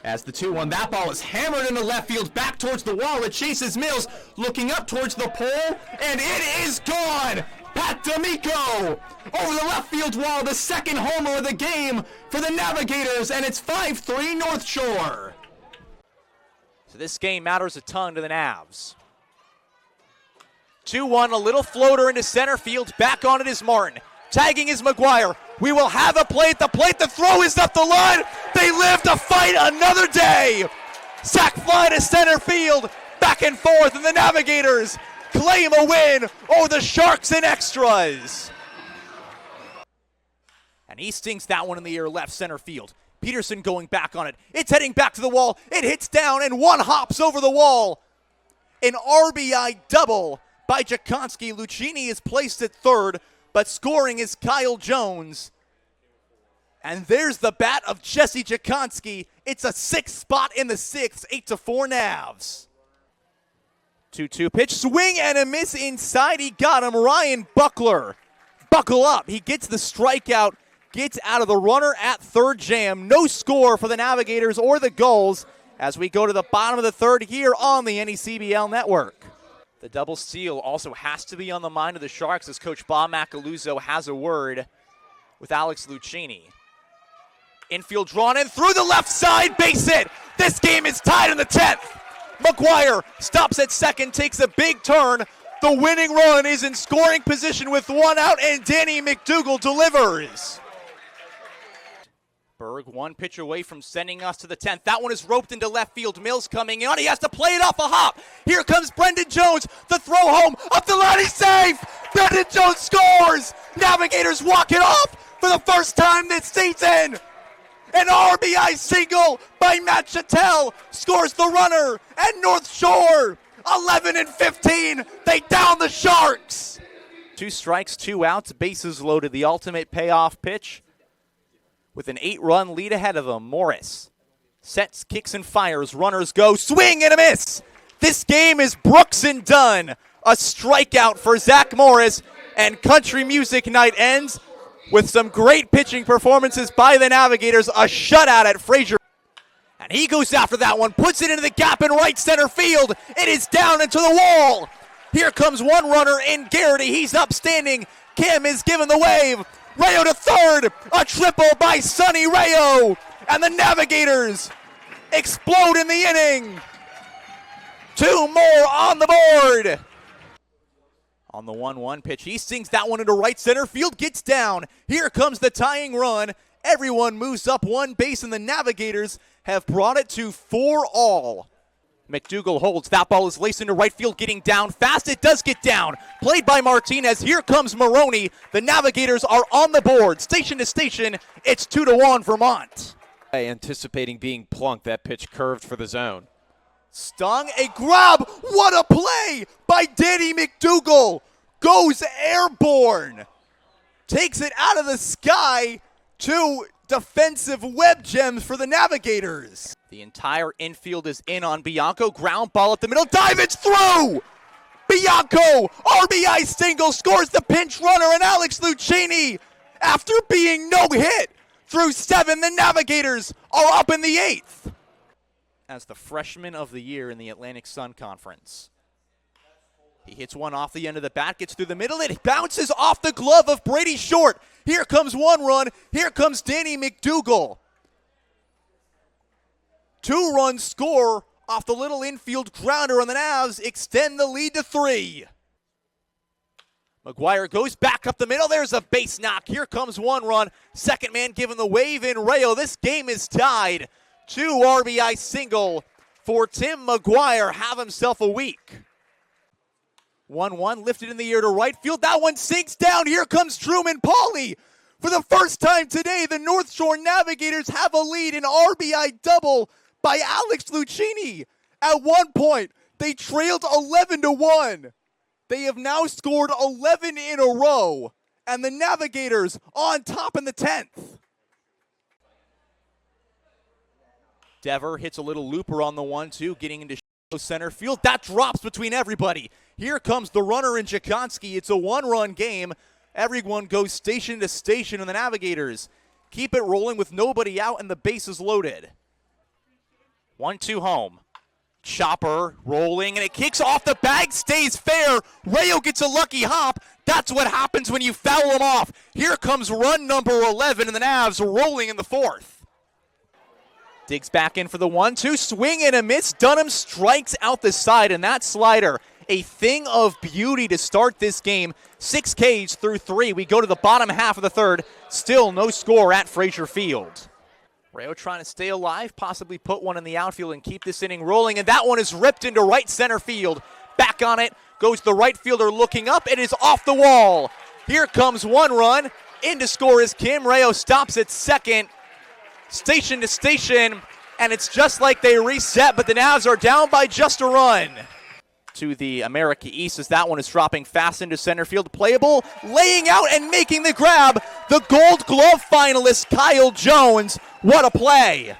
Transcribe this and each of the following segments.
As the 2-1, that ball is hammered into left field, back towards the wall. It chases Mills, looking up towards the pole, and it is gone! Pat D'Amico over the left field wall, the second homer of the game for the Navigators, and it's 5-3 North Shore. So this game matters a ton to the Navs. 2-1, a little floater into center field. Back on it is Martin. Tagging is McGuire. We will have a play at the plate. The throw is up the line. They live to fight another day. Sac fly to center field. Back and forth, and the Navigators claim a win over the Sharks in extras. And he stinks that one in the air left center field. Peterson going back on it. It's heading back to the wall. It hits down, and one hops over the wall. An RBI double by Jakonski. Lucchini is placed at third, but scoring is Kyle Jones. And there's the bat of Jesse Jakonski. It's a sixth spot in the sixth, 8-4 Navs. 2-2 pitch, swing and a miss inside. He got him. Ryan Buckler. Buckle up. He gets the strikeout, gets out of the runner at third jam. No score for the Navigators or the Gulls as we go to the bottom of the third here on the NECBL network. The double steal also has to be on the mind of the Sharks as Coach Bob Macaluzzo has a word with Alex Lucchini. Infield drawn in through the left side, base hit. This game is tied in the 10th. McGuire stops at second, takes a big turn. The winning run is in scoring position with one out, and Danny McDougal delivers. Berg one pitch away from sending us to the 10th. That one is roped into left field. Mills coming on. He has to play it off a hop. Here comes Brendan Jones. The throw home. Up the line. He's safe. Brendan Jones scores. Navigators walk it off for the first time this season. An RBI single by Matt Chattel scores the runner. And North Shore, 11-15. They down the Sharks. 2 strikes, 2 outs. Bases loaded. The ultimate payoff pitch. With an 8-run lead ahead of them, Morris sets, kicks, and fires. Runners go, swing and a miss. This game is Brooks and Dunn. A strikeout for Zach Morris, and country music night ends with some great pitching performances by the Navigators. A shutout at Frazier. And he goes after that one, puts it into the gap in right center field. It is down into the wall. Here comes one runner in Garrity. He's upstanding. Kim is given the wave. Rayo to third, a triple by Sonny Rayo, and the Navigators explode in the inning. 2 more on the board. On the 1-1 pitch, he sings that one into right center field, gets down. Here comes the tying run. Everyone moves up one base, and the Navigators have brought it to 4-all. McDougal holds. That ball is laced into right field, getting down fast. It does get down. Played by Martinez. Here comes Maroney. The Navigators are on the board. Station to station, it's 2-1 Vermont. Anticipating being plunked, that pitch curved for the zone. Stung, a grab. What a play by Danny McDougal. Goes airborne. Takes it out of the sky. 2 defensive web gems for the Navigators. The entire infield is in on Bianco. Ground ball at the middle. Dive, it's through! Bianco, RBI single, scores the pinch runner, and Alex Lucchini, after being no hit through 7, the Navigators are up in the 8th. As the freshman of the year in the Atlantic Sun Conference. He hits one off the end of the bat, gets through the middle. It bounces off the glove of Brady Short. Here comes one run. Here comes Danny McDougal. 2-run score off the little infield grounder, and the Navs extend the lead to 3. McGuire goes back up the middle. There's a base knock. Here comes one run. Second man given the wave in Rayo. This game is tied. 2 RBI single for Tim McGuire. Have himself a week. 1-1 lifted in the air to right field. That one sinks down. Here comes Truman Pauly. For the first time today, the North Shore Navigators have a lead, an RBI double by Alex Lucchini. At one point, they trailed 11-1. They have now scored 11 in a row, and the Navigators on top in the 10th. Dever hits a little looper on the 1-2, getting into center field. That drops between everybody. Here comes the runner in Jakonski. It's a 1-run game. Everyone goes station to station, and the Navigators keep it rolling with nobody out and the bases loaded. 1-2 home. Chopper rolling, and it kicks off the bag, stays fair. Rayo gets a lucky hop. That's what happens when you foul them off. Here comes run number 11, and the Navs rolling in the fourth. Digs back in for the 1-2, swing and a miss. Dunham strikes out the side, and that slider, a thing of beauty to start this game. 6 Ks through 3. We go to the bottom half of the third. Still no score at Frazier Field. Rayo trying to stay alive, possibly put one in the outfield and keep this inning rolling, and that one is ripped into right center field. Back on it goes the right fielder looking up. It is off the wall. Here comes one run. In to score is Kim. Rayo stops at second. Station to station, and it's just like they reset, but the Navs are down by just a run. To the America East as that one is dropping fast into center field. Playable, laying out and making the grab. The Gold Glove finalist, Kyle Jones. What a play.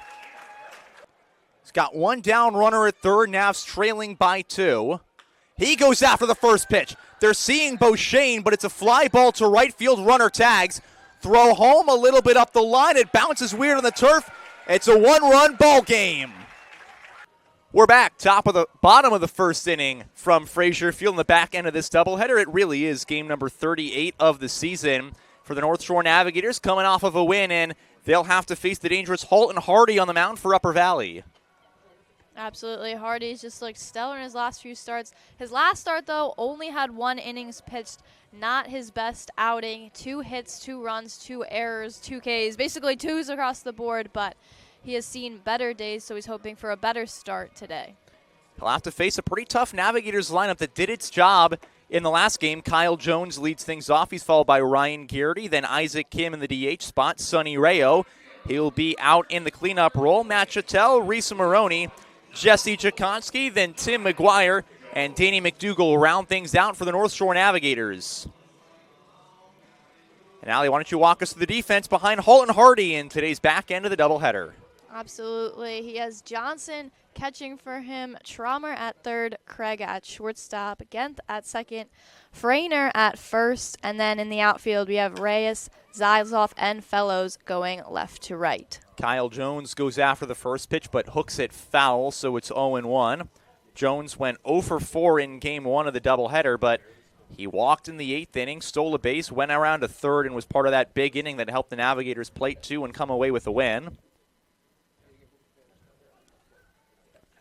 He's got one down runner at third. Navs trailing by 2. He goes after the first pitch. They're seeing Beauchene, but it's a fly ball to right field. Runner tags. Throw home a little bit up the line. It bounces weird on the turf. It's a 1-run ball game. We're back, bottom of the first inning from Frazier Field in the back end of this doubleheader. It really is game number 38 of the season for the North Shore Navigators, coming off of a win, and they'll have to face the dangerous Halton Hardy on the mound for Upper Valley. Absolutely. Hardy's just looked stellar in his last few starts. His last start, though, only had 1 innings pitched. Not his best outing. 2 hits, 2 runs, 2 errors, 2 Ks. Basically 2s across the board, but he has seen better days, so he's hoping for a better start today. He'll have to face a pretty tough Navigators lineup that did its job in the last game. Kyle Jones leads things off. He's followed by Ryan Garrity, then Isaac Kim in the DH spot. Sonny Rayo, he'll be out in the cleanup role. Matt Chattel, Risa Maroney, Jesse Jakonski, then Tim McGuire, and Danny McDougall round things out for the North Shore Navigators. And Allie, why don't you walk us through the defense behind Halton Hardy in today's back end of the doubleheader? Absolutely. He has Johnson catching for him, Traumer at third, Craig at shortstop, Genth at second, Frainer at first, and then in the outfield we have Reyes, Zylzoff, and Fellows going left to right. Kyle Jones goes after the first pitch but hooks it foul, so it's 0-1. Jones went 0 for 4 in game 1 of the doubleheader, but he walked in the 8th inning, stole a base, went around to third, and was part of that big inning that helped the Navigators plate 2 and come away with a win.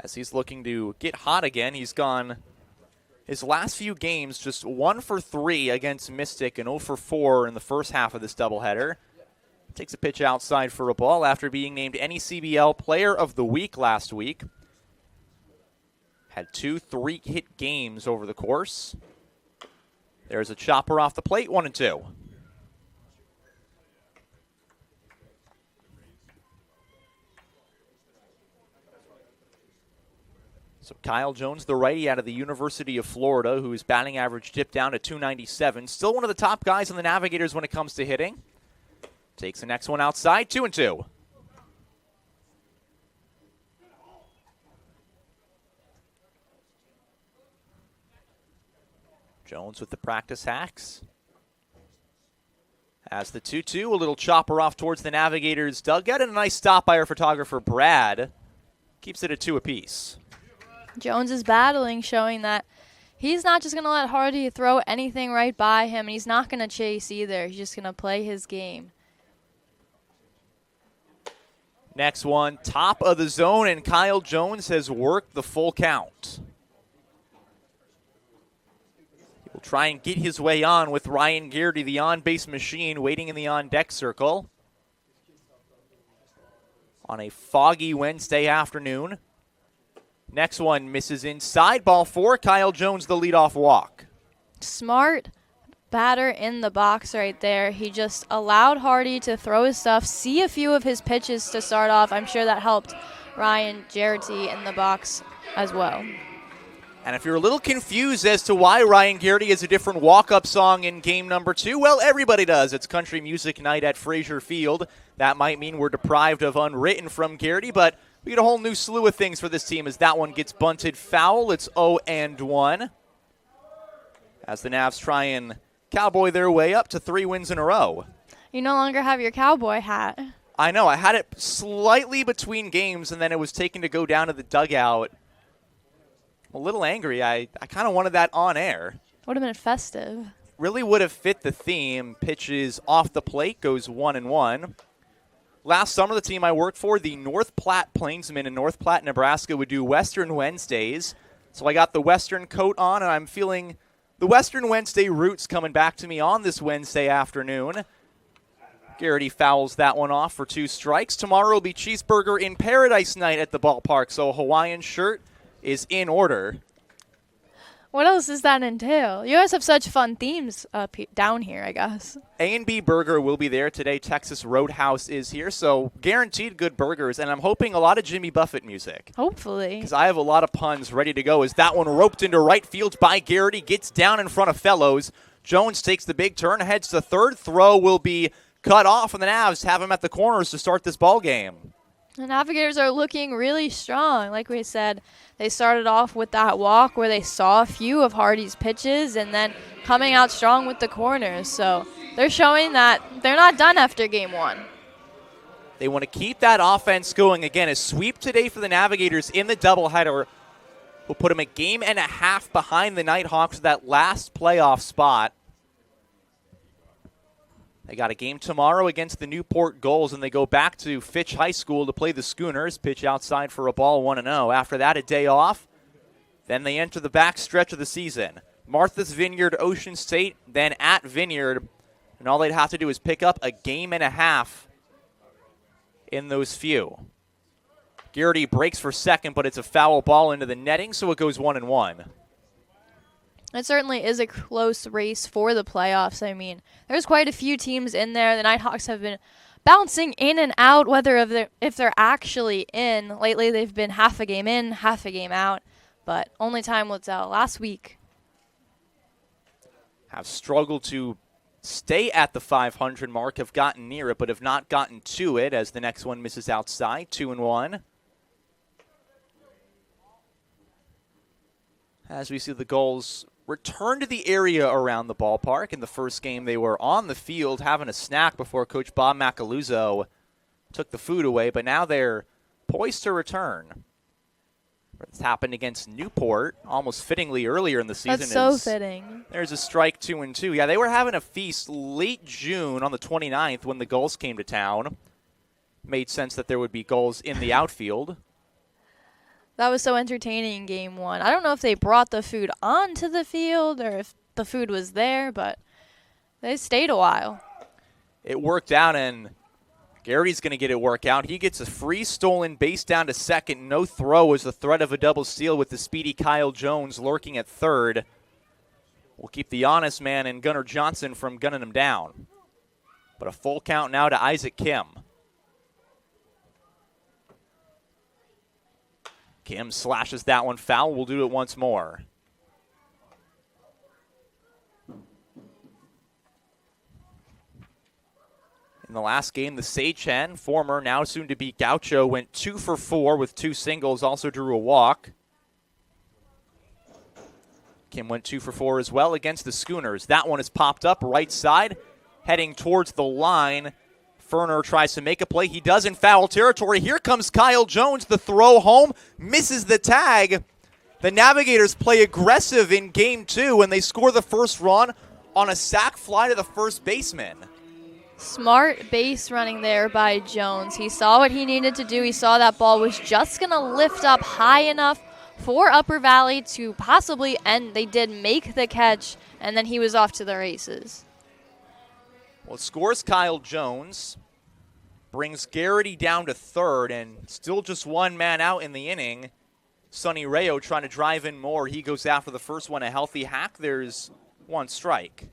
As he's looking to get hot again, he's gone his last few games just 1 for 3 against Mystic and 0 for 4 in the first half of this doubleheader. Takes a pitch outside for a ball after being named NECBL Player of the Week last week. Had 2 3-hit games over the course. There's a chopper off the plate, 1-2. So Kyle Jones, the righty out of the University of Florida, whose batting average dipped down to .297. Still one of the top guys on the Navigators when it comes to hitting. Takes the next one outside, 2-2. Jones with the practice hacks. As the 2-2, a little chopper off towards the Navigators' dugout, and a nice stop by our photographer, Brad. Keeps it at 2 apiece. Jones is battling, showing that he's not just going to let Hardy throw anything right by him, and he's not going to chase either. He's just going to play his game. Next one, top of the zone, and Kyle Jones has worked the full count. He'll try and get his way on with Ryan Garrity, the on-base machine, waiting in the on-deck circle. On a foggy Wednesday afternoon. Next one misses inside, ball 4. Kyle Jones, the leadoff walk. Smart batter in the box right there. He just allowed Hardy to throw his stuff, see a few of his pitches to start off. I'm sure that helped Ryan Garrity in the box as well. And if you're a little confused as to why Ryan Garrity has a different walk-up song in game number 2, well, everybody does. It's country music night at Frazier Field. That might mean we're deprived of Unwritten from Garrity, but we get a whole new slew of things for this team as that one gets bunted foul. It's 0-1. As the Navs try and cowboy their way up to 3 wins in a row. You no longer have your cowboy hat. I know. I had it slightly between games, and then it was taken to go down to the dugout. I'm a little angry. I kind of wanted that on air. Would have been festive. Really would have fit the theme. Pitches off the plate, goes 1-1. Last summer, the team I worked for, the North Platte Plainsmen in North Platte, Nebraska, would do Western Wednesdays. So I got the Western coat on, and I'm feeling the Western Wednesday roots coming back to me on this Wednesday afternoon. Garrity fouls that one off for 2 strikes. Tomorrow will be Cheeseburger in Paradise night at the ballpark, so a Hawaiian shirt is in order. What else does that entail? You guys have such fun themes down here, I guess. A&B Burger will be there today. Texas Roadhouse is here, so guaranteed good burgers, and I'm hoping a lot of Jimmy Buffett music. Hopefully. Because I have a lot of puns ready to go as that one roped into right field by Garrity, gets down in front of Fellows. Jones takes the big turn, heads to third. Throw will be cut off, and the Navs have him at the corners to start this ball game. The Navigators are looking really strong. Like we said, they started off with that walk where they saw a few of Hardy's pitches and then coming out strong with the corners. So they're showing that they're not done after game 1. They want to keep that offense going. Again, a sweep today for the Navigators in the doubleheader will put them a game and a half behind the Nighthawks for that last playoff spot. They got a game tomorrow against the Newport Gulls, and they go back to Fitch High School to play the Schooners. Pitch outside for a ball, 1-0. After that, a day off. Then they enter the back stretch of the season. Martha's Vineyard, Ocean State, then at Vineyard. And all they'd have to do is pick up a game and a half in those few. Garrity breaks for second, but it's a foul ball into the netting, so it goes 1-1. It certainly is a close race for the playoffs. I mean, there's quite a few teams in there. The Nighthawks have been bouncing in and out, if they're actually in. Lately, they've been half a game in, half a game out, but only time will tell. Last week, have struggled to stay at the 500 mark, have gotten near it, but have not gotten to it as the next one misses outside, 2-1. As we see the Gulls return to the area around the ballpark. In the first game, they were on the field having a snack before Coach Bob Macaluzzo took the food away, but now they're poised to return. It's happened against Newport almost fittingly earlier in the season. That's so fitting. There's a strike, 2-2. Yeah, they were having a feast late June on the 29th when the Gulls came to town. Made sense that there would be Gulls in the outfield. That was so entertaining in game 1. I don't know if they brought the food onto the field or if the food was there, but they stayed a while. It worked out, and Garrity's going to get it work out. He gets a free stolen base down to second. No throw as the threat of a double steal with the speedy Kyle Jones lurking at third. We'll keep the honest man and Gunnar Johnson from gunning him down. But a full count now to Isaac Kim. Kim slashes that one foul. We'll do it once more. In the last game, the Sage Hen, former, now soon to be Gaucho, went 2 for 4 with 2 singles, also drew a walk. Kim went 2 for 4 as well against the Schooners. That one is popped up right side, heading towards the line. Ferner tries to make a play. He does in foul territory. Here comes Kyle Jones. The throw home misses the tag. The Navigators play aggressive in game 2, and they score the first run on a sac fly to the first baseman. Smart base running there by Jones. He saw what he needed to do. He saw that ball was just going to lift up high enough for Upper Valley to possibly end. They did make the catch, and then he was off to the races. Well, it scores Kyle Jones, brings Garrity down to third, and still just one man out in the inning. Sonny Rayo trying to drive in more. He goes after the first one, a healthy hack. There's one strike.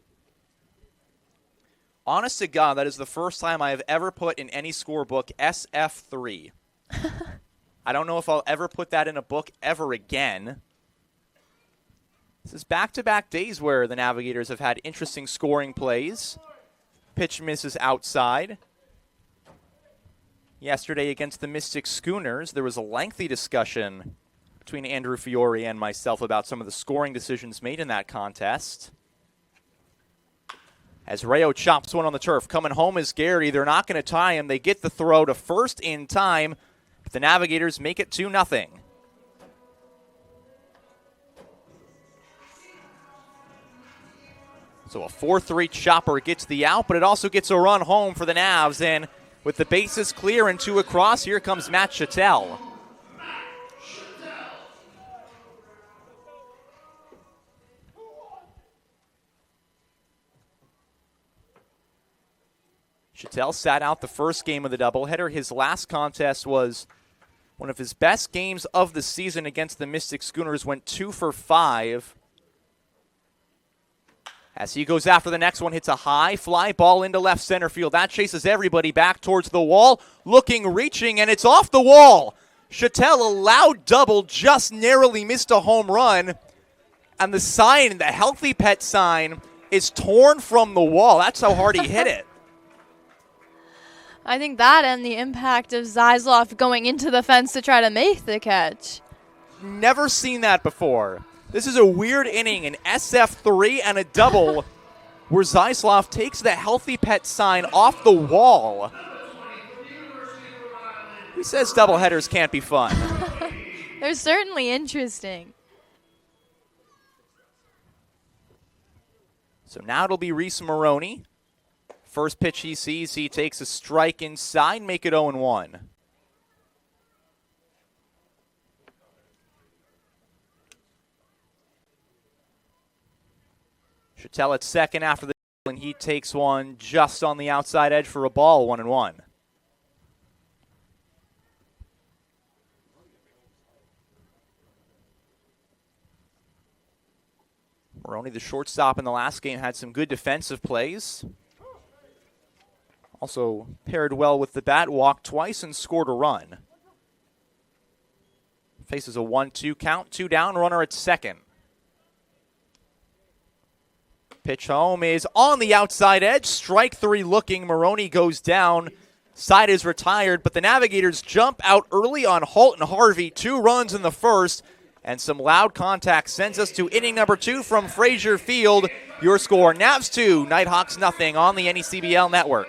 Honest to God, that is the first time I have ever put in any scorebook SF3. I don't know if I'll ever put that in a book ever again. This is back-to-back days where the Navigators have had interesting scoring plays. Pitch misses outside. Yesterday against the Mystic Schooners, there was a lengthy discussion between Andrew Fiore and myself about some of the scoring decisions made in that contest. As Rayo chops one on the turf. Coming home is Garrity. They're not going to tie him. They get the throw to first in time. But the Navigators make it 2-0. So a 4-3 chopper gets the out, but it also gets a run home for the Navs. And with the bases clear and 2 across, here comes Matt Chattel. Chattel sat out the first game of the doubleheader. His last contest was one of his best games of the season against the Mystic Schooners. Went 2 for 5. As he goes after the next one, hits a high fly ball into left center field. That chases everybody back towards the wall. Looking, reaching, and it's off the wall. Chattel, a loud double, just narrowly missed a home run. And the sign, the healthy pet sign, is torn from the wall. That's how hard he hit it. I think that and the impact of Zyslov going into the fence to try to make the catch. Never seen that before. This is a weird inning, an SF3 and a double where Zyslov takes the healthy pet sign off the wall. He says doubleheaders can't be fun. They're certainly interesting. So now it'll be Reese Maroney. First pitch he sees, he takes a strike inside, make it 0-1. Chattel at second after the and he takes one just on the outside edge for a ball, 1-1. Maroney, the shortstop in the last game, had some good defensive plays. Also paired well with the bat, walked twice and scored a run. Faces a 1-2 count, 2 down, runner at second. Pitch home is on the outside edge. Strike 3 looking. Maroney goes down. Side is retired, but the Navigators jump out early on Holt and Harvey. 2 runs in the first, and some loud contact sends us to inning number 2 from Frazier Field. Your score, Navs 2, Nighthawks nothing on the NECBL network.